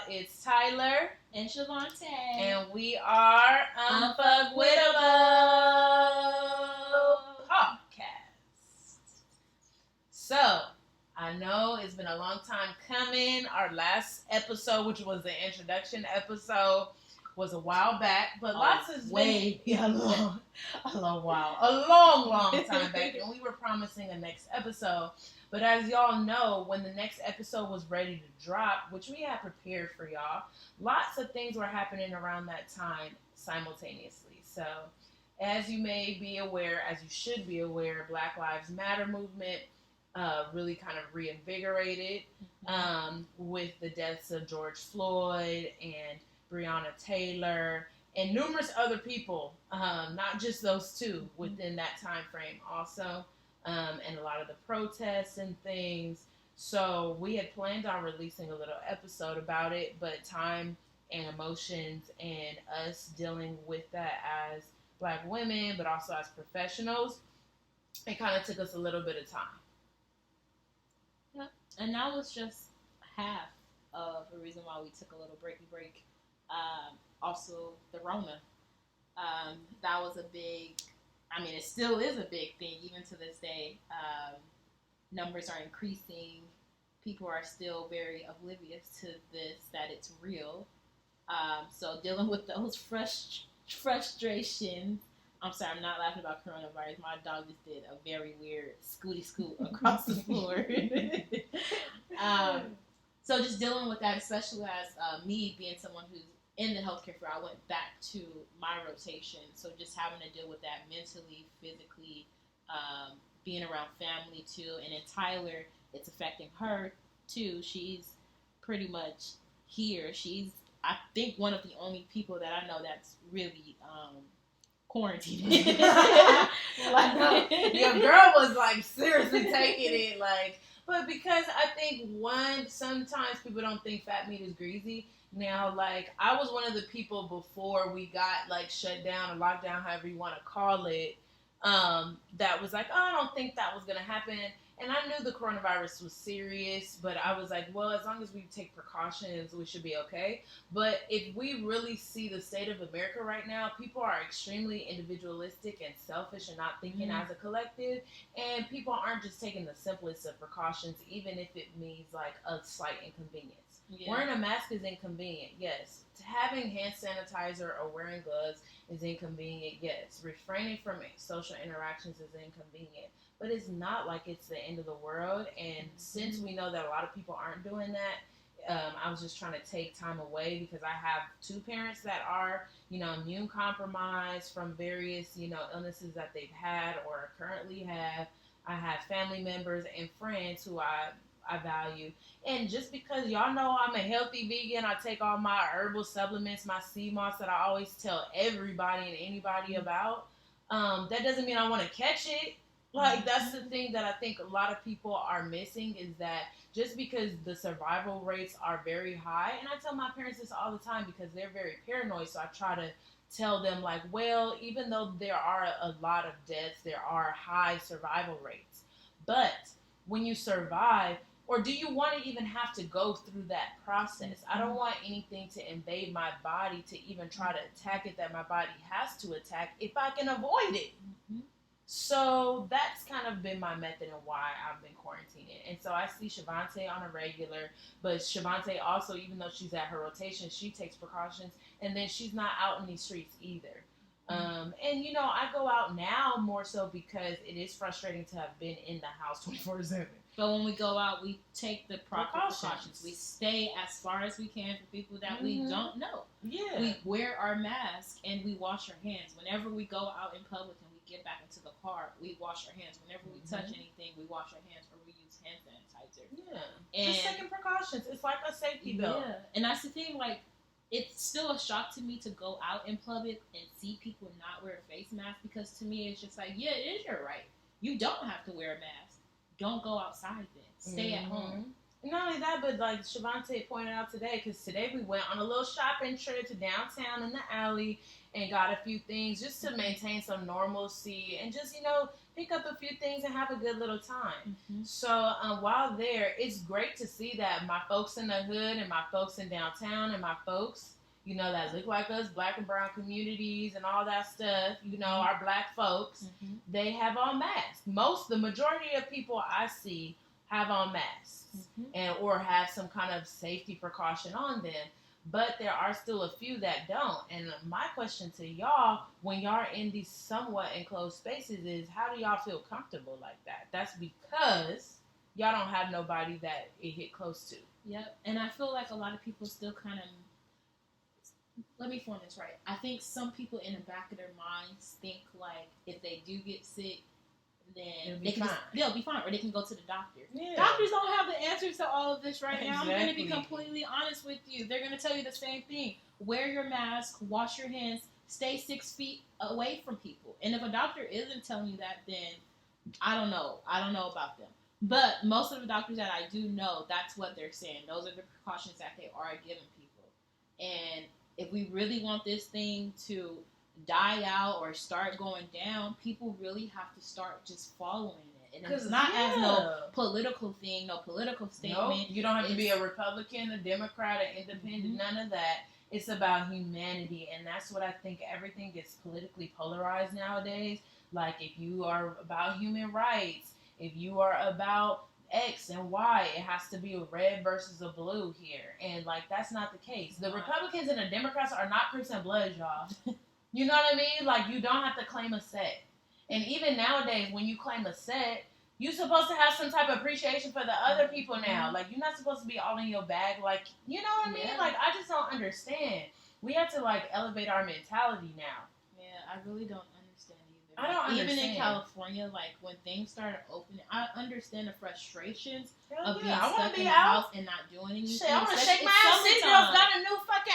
It's Tyler and Shavante, and we are Unfckwitable Podcast. So, I know it's been a long time coming. Our last episode, which was the introduction episode, was a while back, but lots of a long time back, and we were promising a next episode. But as y'all know, when the next episode was ready to drop, which we had prepared for y'all, lots of things were happening around that time simultaneously. So, as you may be aware, as you should be aware, Black Lives Matter movement really kind of reinvigorated with the deaths of George Floyd and Breonna Taylor and numerous other people, not just those two within that time frame also. And a lot of the protests and things. So we had planned on releasing a little episode about it, but time and emotions and us dealing with that as Black women, but also as professionals, it kind of took us a little bit of time. Yeah, and that was just half of the reason why we took a little break. Also, the Rona. That was a big... it still is a big thing, even to this day. Numbers are increasing. People are still very oblivious to this, that it's real. So dealing with those frustrations. I'm sorry, I'm not laughing about coronavirus. My dog just did a very weird scooty scoot across the floor. So just dealing with that, especially as me being someone who's in the healthcare field, I went back to my rotation. So just having to deal with that mentally, physically, being around family too. And then Tyler, it's affecting her too. She's pretty much here. She's, I think, one of the only people that I know that's really quarantined. Your girl was like seriously taking it but because I think sometimes people don't think fat meat is greasy. Now, I was one of the people before we got, shut down or locked down, however you want to call it, that was like, oh, I don't think that was going to happen. And I knew the coronavirus was serious, but I was like, well, as long as we take precautions, we should be okay. But if we really see the state of America right now, people are extremely individualistic and selfish and not thinking as a collective. And people aren't just taking the simplest of precautions, even if it means, a slight inconvenience. Yeah. Wearing a mask is inconvenient, yes. Having hand sanitizer or wearing gloves is inconvenient, yes. Refraining from social interactions is inconvenient. But it's not like it's the end of the world. And since we know that a lot of people aren't doing that, I was just trying to take time away because I have two parents that are, immune compromised from various, illnesses that they've had or currently have. I have family members and friends who I value. And just because y'all know I'm a healthy vegan, I take all my herbal supplements, my sea moss that I always tell everybody and anybody about, that doesn't mean I want to catch it. That's the thing that I think a lot of people are missing is that just because the survival rates are very high, and I tell my parents this all the time because they're very paranoid, so I try to tell them, well, even though there are a lot of deaths, there are high survival rates. But when you survive, or do you want to even have to go through that process? I don't want anything to invade my body to even try to attack it that my body has to attack if I can avoid it. So that's kind of been my method and why I've been quarantining. And so I see Shavante on a regular, but Shavante also, even though she's at her rotation, she takes precautions, and then she's not out in these streets either. And, I go out now more so because it is frustrating to have been in the house 24/7. But when we go out, we take the proper precautions. We stay as far as we can for people that we don't know. Yeah. We wear our mask and we wash our hands. Whenever we go out in public and we get back into the car, we wash our hands. Whenever we touch anything, we wash our hands or we use hand sanitizer. Yeah. And just taking precautions. It's like a safety belt. Yeah. And that's the thing, it's still a shock to me to go out in public and see people not wear a face mask because to me it's just it is your right. You don't have to wear a mask. Don't go outside then. Stay at home. Not only that, but Shavante pointed out today, because today we went on a little shopping trip to downtown in the alley and got a few things just to maintain some normalcy and just, pick up a few things and have a good little time. Mm-hmm. So while there, it's great to see that my folks in the hood and my folks in downtown and my folks, you know, that look like us, black and brown communities and all that stuff, you know, our black folks, they have on masks. The majority of people I see have on masks and or have some kind of safety precaution on them. But there are still a few that don't. And my question to y'all, when y'all are in these somewhat enclosed spaces, is how do y'all feel comfortable like that? That's because y'all don't have nobody that it hit close to. Yep. And I feel like a lot of people still kind of, let me form this right. I think some people in the back of their minds think like if they do get sick, then they'll be fine, or they can go to the doctor. Yeah. Doctors don't have the answers to all of this right now. Exactly. I'm going to be completely honest with you. They're going to tell you the same thing. Wear your mask, wash your hands, stay 6 feet away from people. And if a doctor isn't telling you that, then I don't know. I don't know about them. But most of the doctors that I do know, that's what they're saying. Those are the precautions that they are giving people. And if we really want this thing to die out or start going down, people really have to start just following it. And it's not as no political thing, no political statement. Nope. You don't have to be a Republican, a Democrat, an independent, none of that. It's about humanity, and that's what I think everything gets politically polarized nowadays. Like, if you are about human rights, if you are about X and Y, it has to be a red versus a blue here. And, like, that's not the case. The Republicans and the Democrats are not Crips and Bloods, y'all. You know what I mean? Like, you don't have to claim a set. And even nowadays, when you claim a set, you're supposed to have some type of appreciation for the other people now. Like, you're not supposed to be all in your bag. Like, you know what I mean? Like, I just don't understand. We have to, like, elevate our mentality now. Yeah, I really don't understand either. I don't understand. Even in California, like, when things started opening, I understand the frustrations of being stuck in the house and not doing anything. Shit, I want to shake my ass. City Girls got a new fucking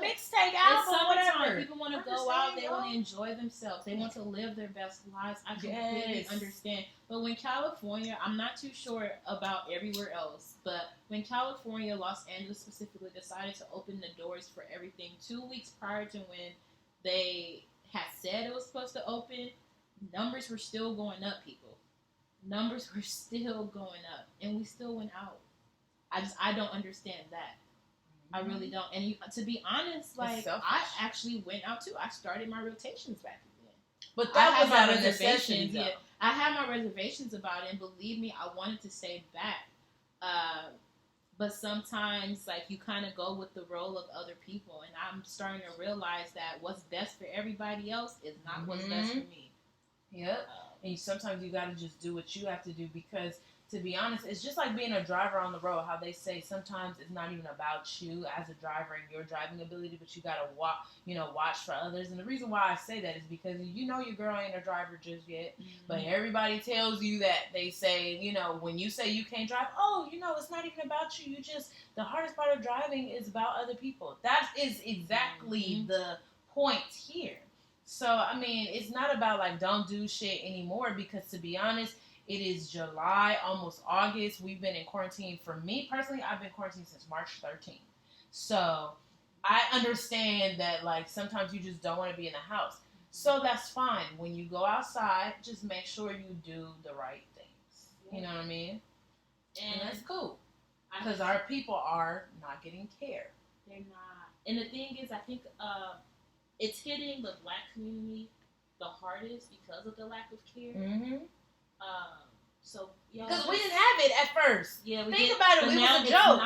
mixtape album, it's whatever. People want to go out. They want to enjoy themselves. They want to live their best lives. I completely understand. But when California, I'm not too sure about everywhere else, but when California, Los Angeles specifically, decided to open the doors for everything 2 weeks prior to when they had said it was supposed to open, numbers were still going up, people. Numbers were still going up, and we still went out. I don't understand that. I really don't. And to be honest, like, I actually went out too. I started my rotations back then. But that was my reservations. Yeah, I had my reservations about it, and believe me, I wanted to stay back. But sometimes, like, you kind of go with the role of other people, and I'm starting to realize that what's best for everybody else is not what's best for me. Yep. And sometimes you got to just do what you have to do because, to be honest, it's just like being a driver on the road. How they say sometimes it's not even about you as a driver and your driving ability, but you got to watch for others. And the reason why I say that is because you know your girl ain't a driver just yet, but everybody tells you that. They say, you know, when you say you can't drive, oh, you know, it's not even about you. The hardest part of driving is about other people. That is exactly the point here. So, I mean, it's not about, like, don't do shit anymore because, to be honest, it is July, almost August. We've been in quarantine. For me, personally, I've been quarantined since March 13th. So, I understand that, like, sometimes you just don't want to be in the house. So, that's fine. When you go outside, just make sure you do the right things. You know what I mean? And that's cool. Because our people are not getting care. They're not. And the thing is, I think... it's hitting the black community the hardest because of the lack of care. Because we didn't have it at first. Yeah, think about it. It was a joke.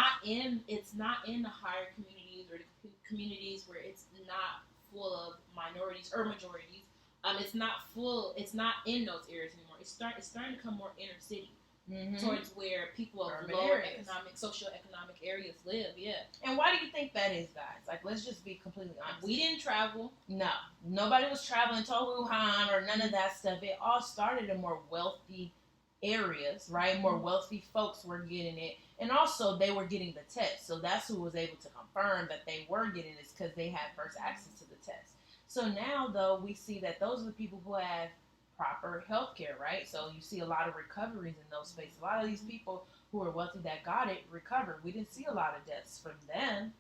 It's not in the higher communities or the communities where it's not full of minorities or majorities. It's not full. It's not in those areas anymore. It's starting to come more inner city. Towards where people of lower socioeconomic areas live, And why do you think that is, guys? Like, let's just be completely honest. We didn't travel. No. Nobody was traveling to Wuhan or none of that stuff. It all started in more wealthy areas, right? More wealthy folks were getting it. And also, they were getting the test. So that's who was able to confirm that they were getting this because they had first access to the test. So now, though, we see that those are the people who have proper health care, right? So you see a lot of recoveries in those spaces. A lot of these people who are wealthy that got it recovered. We didn't see a lot of deaths from them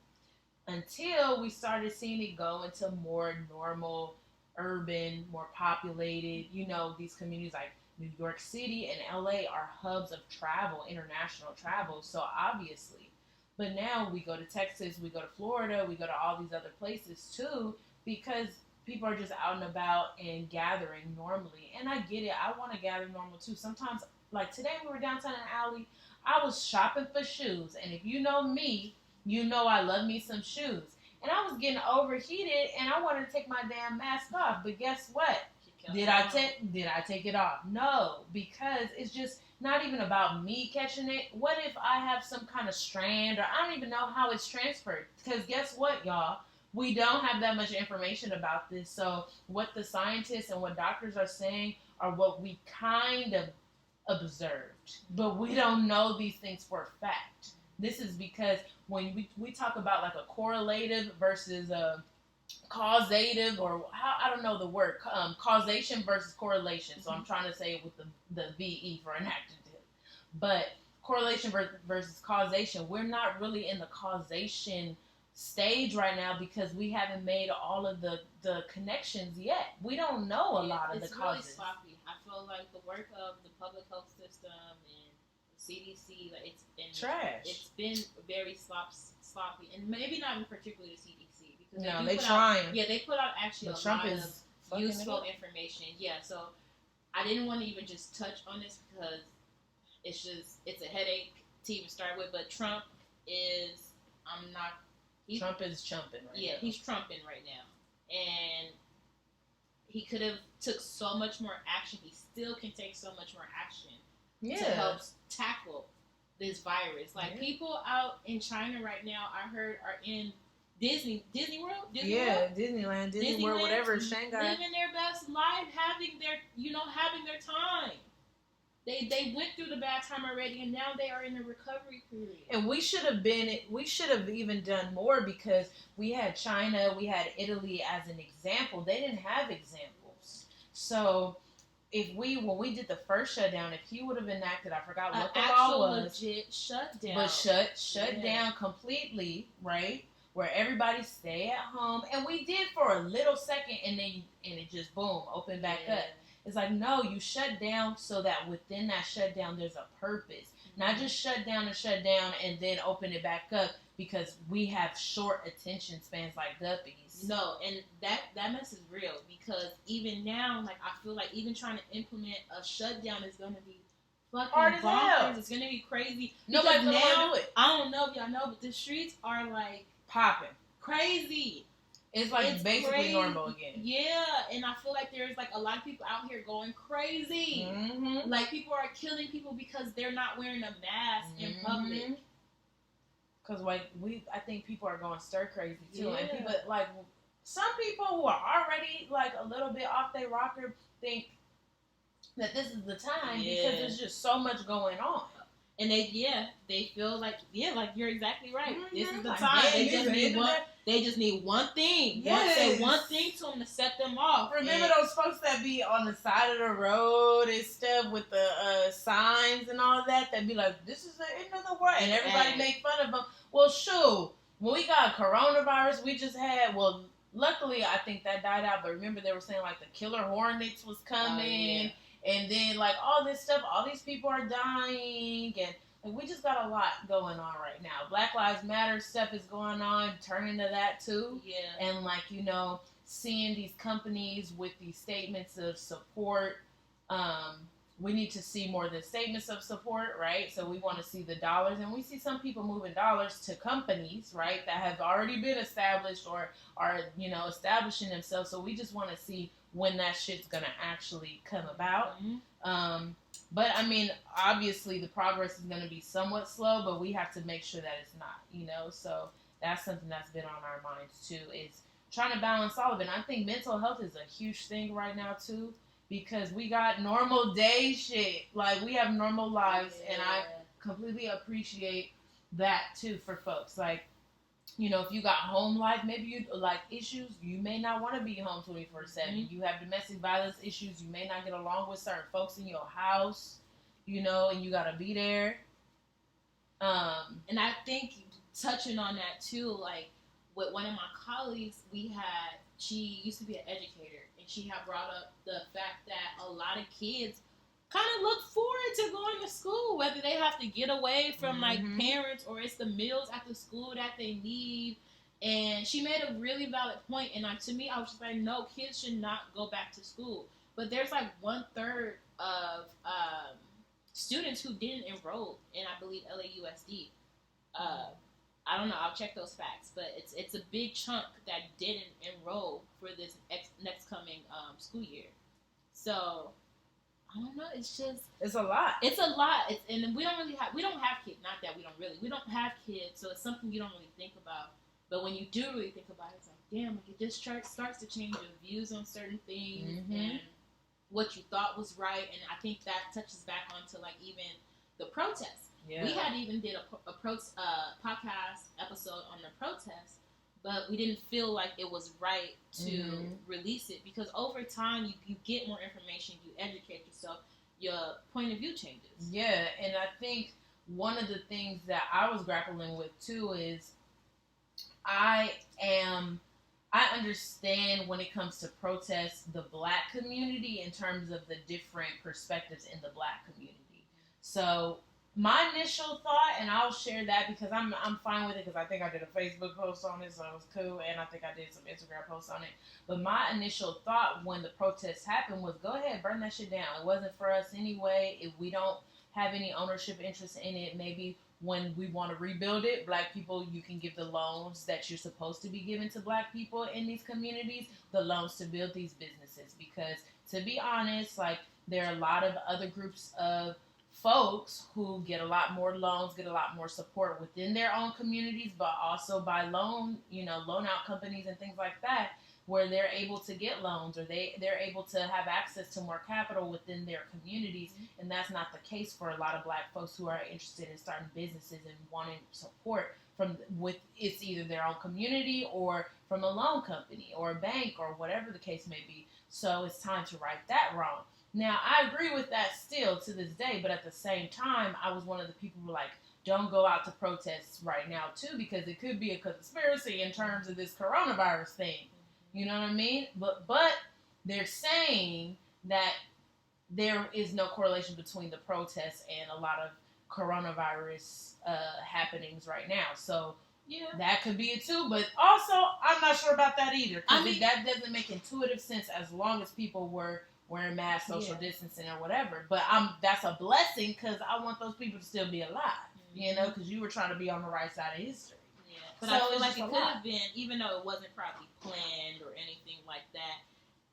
until we started seeing it go into more normal, urban, more populated, you know, these communities like New York City and LA are hubs of travel, international travel. So obviously, but now we go to Texas, we go to Florida, we go to all these other places too, because people are just out and about and gathering normally. And I get it. I want to gather normal too. Sometimes, like today, we were downtown in the alley. I was shopping for shoes, and if you know me, you know I love me some shoes. And I was getting overheated, and I wanted to take my damn mask off. But guess what? Did I take it off? No, because it's just not even about me catching it. What if I have some kind of strand, or I don't even know how it's transferred? Because guess what, y'all? We don't have that much information about this. So what the scientists and what doctors are saying are what we kind of observed, but we don't know these things for a fact. This is because when we talk about like a correlative versus a causative, or how, I don't know the word, causation versus correlation. So I'm trying to say it with the VE for inactive. But correlation versus causation, we're not really in the causation stage right now because we haven't made all of the connections yet. We don't know a lot of the causes. It's really sloppy. I feel like the work of the public health system and the CDC, like it's been trash. It's been very sloppy, and maybe not in particular the CDC because they're trying. They put out actually but a Trump lot is of useful information. Yeah, so I didn't want to even just touch on this because it's a headache to even start with. But Trump is Trump is chumping right now. Yeah, he's trumping right now, and he could have took so much more action. He still can take so much more action to help tackle this virus. Like people out in China right now, I heard are in Disney World. Disneyland, Disney World, whatever, Shanghai, living their best life, having their time. They went through the bad time already, and now they are in the recovery period. And we should have even done more because we had China, we had Italy as an example. They didn't have examples. So when we did the first shutdown, if he would have enacted, I forgot what the law was. Legit shutdown. But shut down completely, right? Where everybody stay at home. And we did for a little second, and it just boom, opened back up. It's like, no, you shut down so that within that shutdown there's a purpose. Not just shut down and then open it back up because we have short attention spans like guppies. No, and that mess is real because even now, like I feel like even trying to implement a shutdown is going to be fucking bonkers. It's going to be crazy. Nobody now, do it. I don't know if y'all know, but the streets are like popping. Crazy. It's basically crazy. Normal again. Yeah, and I feel like there's like a lot of people out here going crazy. Mm-hmm. Like people are killing people because they're not wearing a mask in public. Because I think people are going stir crazy too, and people like some people who are already like a little bit off their rocker think that this is the time because there's just so much going on. And they feel like like you're exactly right. Mm-hmm. This is the time. They just need one thing. Say one thing to them to set them off. Remember those folks that be on the side of the road and stuff with the signs and all of that be like, this is the end of the world, and everybody make fun of them. Well, shoot, when we got coronavirus, we just had, luckily I think that died out, but remember they were saying like the killer hornets was coming. And then, like, all this stuff, all these people are dying, and like, we just got a lot going on right now. Black Lives Matter stuff is going on, turning to that, too. Yeah. And, like, seeing these companies with these statements of support, we need to see more than statements of support, right? So we want to see the dollars, and we see some people moving dollars to companies, right, that have already been established or are, establishing themselves. So we just want to see when that shit's gonna actually come about. Mm-hmm. But I mean, obviously the progress is gonna be somewhat slow, but we have to make sure that it's not, so that's something that's been on our minds too, is trying to balance all of it. And I think mental health is a huge thing right now too, because we got normal day shit, like we have normal lives, and I completely appreciate that too for folks. Like, if you got home life, maybe you like issues, you may not want to be home 24/7. Mm-hmm. You have domestic violence issues, you may not get along with certain folks in your house, and you got to be there. And I think touching on that too, like with one of my colleagues, she used to be an educator, and she had brought up the fact that a lot of kids kind of look forward to going to school, whether they have to get away from like parents or it's the meals at the school that they need. And she made a really valid point, and like, to me, I was just like, no, kids should not go back to school. But there's like 1/3 of students who didn't enroll in, I believe, LAUSD. I don't know. I'll check those facts, but it's a big chunk that didn't enroll for this next coming school year. So I don't know. It's a lot. It's a lot. And we don't have kids. Not that we don't have kids. So it's something you don't really think about. But when you do really think about it, it's like, damn, like, it just starts to change your views on certain things and what you thought was right. And I think that touches back onto like even the protests. Yeah. We had even did a podcast episode on the protest, but we didn't feel like it was right to release it because over time you get more information, you educate yourself, your point of view changes. Yeah, and I think one of the things that I was grappling with too is I understand when it comes to protests the Black community in terms of the different perspectives in the Black community. So my initial thought, and I'll share that because I'm fine with it because I think I did a Facebook post on it, so it was cool, and I think I did some Instagram posts on it. But my initial thought when the protests happened was, go ahead, burn that shit down. It wasn't for us anyway. If we don't have any ownership interest in it, maybe when we want to rebuild it, Black people, you can give the loans that you're supposed to be giving to Black people in these communities, the loans to build these businesses. Because to be honest, like, there are a lot of other groups of folks who get a lot more loans, get a lot more support within their own communities, but also by loan out companies and things like that, where they're able to get loans or they're able to have access to more capital within their communities. And that's not the case for a lot of Black folks who are interested in starting businesses and wanting support it's either their own community or from a loan company or a bank or whatever the case may be. So it's time to right that wrong. Now, I agree with that still to this day, but at the same time, I was one of the people who were like, don't go out to protests right now, too, because it could be a conspiracy in terms of this coronavirus thing. You know what I mean? But they're saying that there is no correlation between the protests and a lot of coronavirus happenings right now. So yeah, that could be it too. But also, I'm not sure about that either. Because that doesn't make intuitive sense as long as people were wearing masks, social distancing, or whatever. But that's a blessing because I want those people to still be alive. You know, because you were trying to be on the right side of history. But so I feel like it could have been, even though it wasn't probably planned or anything like that,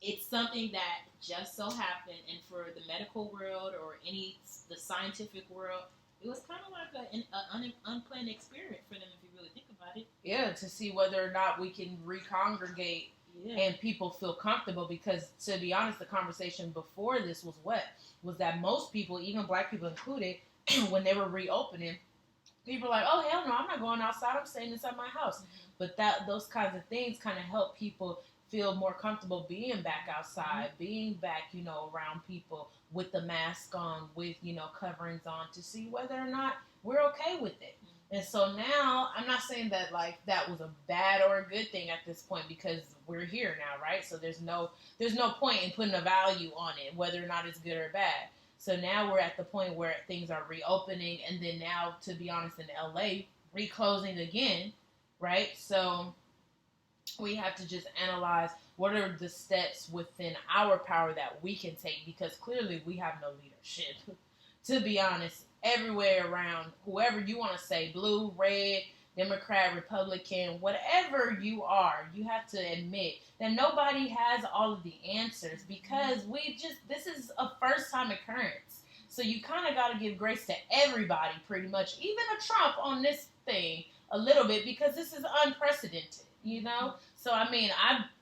it's something that just so happened, and for the medical world or the scientific world, it was kind of like an unplanned experiment for them if you really think about it. Yeah, to see whether or not we can recongregate and people feel comfortable, because to be honest, the conversation before this was that most people, even Black people included, when they were reopening, people are like, oh, hell no, I'm not going outside. I'm staying inside my house. But those kinds of things kind of help people feel more comfortable being back outside, being back, around people with the mask on, with, coverings on, to see whether or not we're okay with it. And so now, I'm not saying that, like, that was a bad or a good thing at this point, because we're here now, right? So there's no point in putting a value on it, whether or not it's good or bad. So now we're at the point where things are reopening, and then now, to be honest, in LA, reclosing again, right? So we have to just analyze what are the steps within our power that we can take, because clearly we have no leadership, to be honest, everywhere around, whoever you want to say, blue, red, Democrat, Republican, whatever you are, you have to admit that nobody has all of the answers, because this is a first time occurrence. So you kind of got to give grace to everybody, pretty much, even a Trump on this thing a little bit, because this is unprecedented, So, I mean,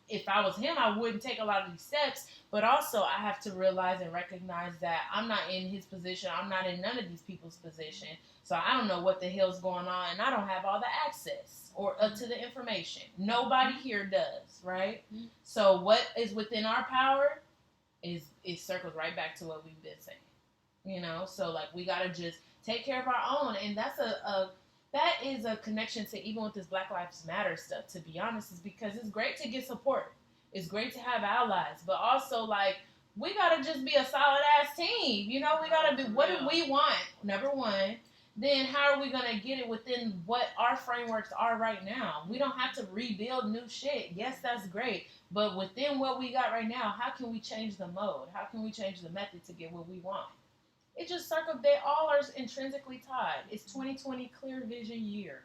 if I was him, I wouldn't take a lot of these steps, but also I have to realize and recognize that I'm not in his position. I'm not in none of these people's position. So I don't know what the hell's going on, and I don't have all the access or to the information. Nobody here does, right? Mm-hmm. So what is within our power it circles right back to what we've been saying, So like we gotta just take care of our own, and that is a connection to even with this Black Lives Matter stuff. To be honest, is because it's great to get support. It's great to have allies, but also like we gotta just be a solid ass team. You know, we gotta be. What do we want? Number one. Then how are we gonna get it within what our frameworks are right now? We don't have to rebuild new shit. Yes, that's great. But within what we got right now, how can we change the mode? How can we change the method to get what we want? It just they all are intrinsically tied. It's 2020 clear vision year.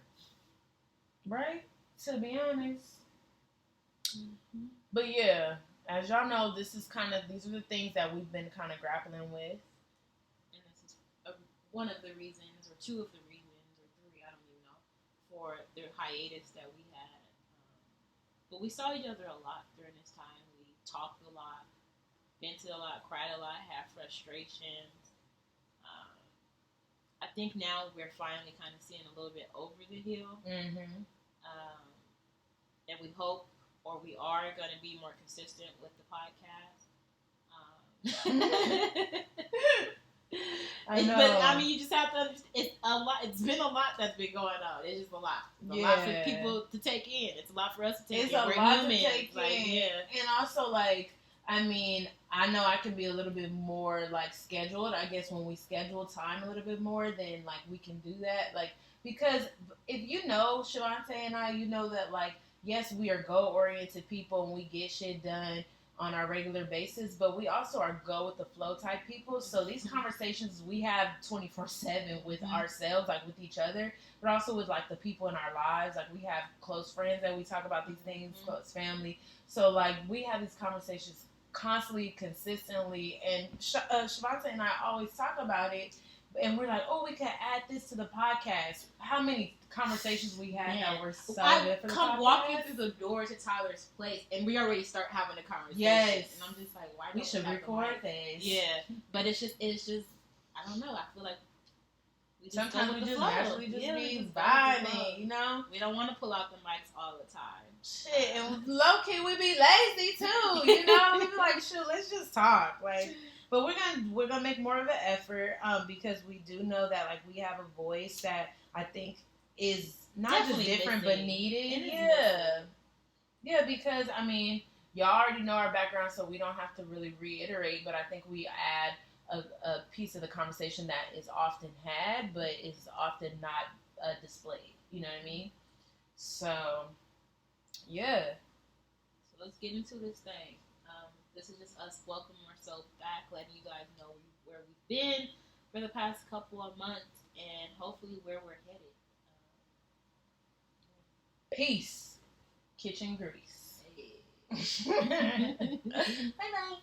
Right? To be honest. Mm-hmm. But yeah, as y'all know, these are the things that we've been kind of grappling with. And this is one of the reasons, or two of the reasons, or three, I don't even know, for the hiatus that we had. But we saw each other a lot during this time. We talked a lot, vented a lot, cried a lot, had frustrations. I think now we're finally kind of seeing a little bit over the hill. Mm-hmm. And we hope, or we are going to be more consistent with the podcast. I know. But I mean, you just have to understand, it's a lot. It's been a lot that's been going on. It's just a lot. It's a lot for people to take in. It's a lot for us to take in. It's a lot to take in. Yeah. And also, I mean, I know I can be a little bit more, scheduled. I guess when we schedule time a little bit more, then, we can do that. Because if you know Shavante and I, you know that, yes, we are goal-oriented people and we get shit done on our regular basis, but we also are go-with-the-flow type people. So these conversations we have 24/7 with ourselves, with each other, but also with, the people in our lives. We have close friends that we talk about these things, close family. So, we have these conversations constantly, consistently, and Shavante and I always talk about it, and we're like, oh, we could add this to the podcast. How many conversations we had that were so good for the podcast? Come walking through the door to Tyler's place, and we already start having a conversation. Yes. And I'm just like, why don't we should record this? Yeah. But it's just, I don't know. I feel like sometimes we just naturally just be vibing, you know? We don't want to pull out the mics all the time. Shit, and low-key we be lazy too, you know? We be like, shoot, let's just talk. But we're gonna make more of an effort, because we do know that we have a voice that I think is not definitely just different but needed. Yeah, because I mean, y'all already know our background, so we don't have to really reiterate. But I think we add a piece of the conversation that is often had, but is often not displayed. You know what I mean? So, yeah. So let's get into this thing. This is just us welcoming ourselves back, letting you guys know where we've been for the past couple of months, and hopefully where we're headed. Peace. Kitchen grease. Hey. Bye-bye.